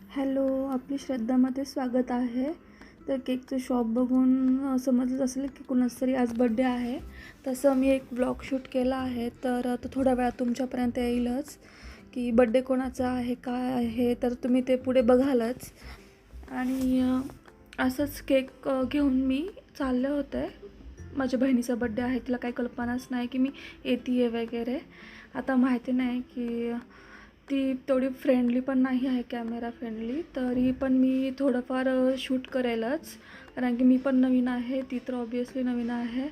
Hello, आपली श्रद्धामध्ये स्वागत आहे. तर केकचं शॉप बघून समजत असेल की कुणाचा तरी आज बड्डे आहे. तसं मी एक व्लॉग शूट केला आहे, तर आता थोड्या वेळात तुमच्यापर्यंत येईलच की बड्डे कोणाचा आहे, काय आहे, तर तुम्ही ते पुढे बघालच. आणि असंच केक घेऊन मी चालले होते. माझ्या बहिणीचा बड्डे आहे, तिला काही कल्पनाच नाही की मी येते आहे वगैरे. आता माहिती नाही की ती तेवढी फ्रेंडली पण नाही आहे, कॅमेरा फ्रेंडली. तरी पण मी थोडंफार शूट करेलच, कारण की मी पण नवीन आहे, ती तर ऑब्वियसली नवीन आहे.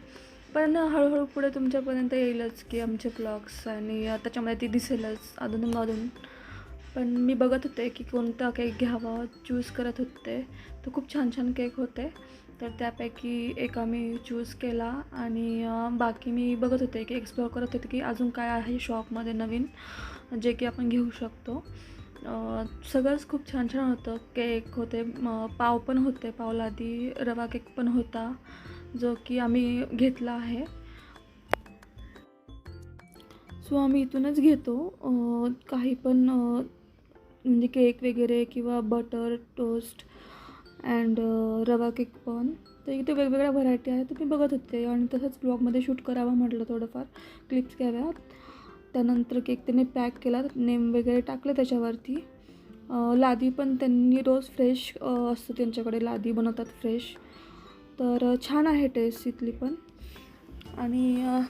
पण हळूहळू पुढे तुमच्यापर्यंत येईलच की आमचे ब्लॉग्स, आणि त्याच्यामध्ये ती दिसेलच अधूनमधून. पण मी बघत होते की कोणता केक घ्यावा, चूज करत होते. तर खूप छान छान केक होते, तर त्यापैकी एक आम्ही चूज केला. आणि बाकी मी बघत होते की एक्सप्लोअर करत होते की अजून काय आहे शॉपमध्ये नवीन जे की आपण घेऊ शकतो. सगळंच खूप छान छान होतं. केक होते, पाव पण होते, पावलादी रवा केक पण होता, जो की आम्ही घेतला आहे. सो आम्ही इथूनच घेतो काही पण, म्हणजे केक वगैरे किंवा बटर टोस्ट अँड रवा केक पण. तर इथे वेगवेगळ्या व्हरायटी आहेत, तर मी बघत होते आणि तसंच ब्लॉगमध्ये शूट करावं म्हटलं, थोडंफार क्लिप्स घ्याव्यात. त्यानंतर केक त्यांनी पॅक केला, नेम वगैरे टाकले त्याच्यावरती. लादी पण त्यांनी रोज फ्रेश असतं त्यांच्याकडे, लादी बनवतात फ्रेश. तर छान आहे टेस्ट इथली पण. आणि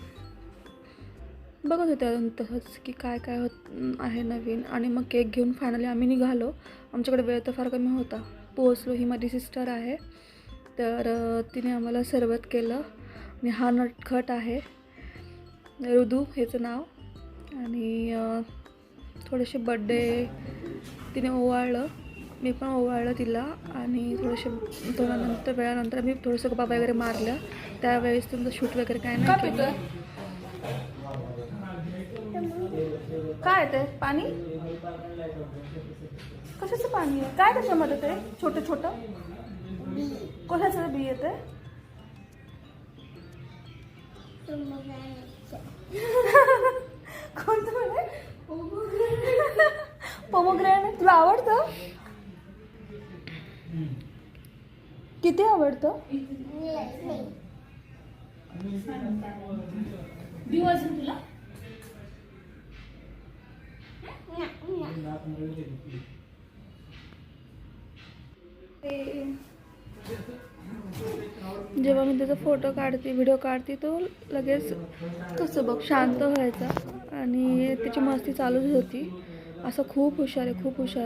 बघत होते अजून तसंच की काय काय होत आहे नवीन. आणि मग केक घेऊन फायनली आम्ही निघालो. आमच्याकडे वेळ तर फार कमी होता. पोहोचलो. ही माझी सिस्टर आहे, तर तिने आम्हाला सर्वत केलं. आणि हा नटखट आहे, ऋदू ह्याचं नाव. आणि थोडेसे बड्डे तिने ओवाळलं, मी पण ओवाळलं तिला. आणि थोड्यानंतर वेळानंतर मी थोडंसं गप्पा वगैरे मारल्या. त्यावेळेस तुमचं शूट वगैरे काय नाही केलं. काय ते पाणी, कशाचं पाणी आहे, काय त्याच्यामध्ये ते छोटं छोटं कशाचं बी येते? कोणतं म्हणे? पोमोग्रॅनेट. तुला आवडतं? किती आवडतं? तुला जेव्हा मी त्याचा फोटो काढते, व्हिडिओ काढते, तो लगेच कसं बघ शांत व्हायचा आणि त्याची मस्ती चालूच होती. असं खूप हुशार आहे, खूप हुशार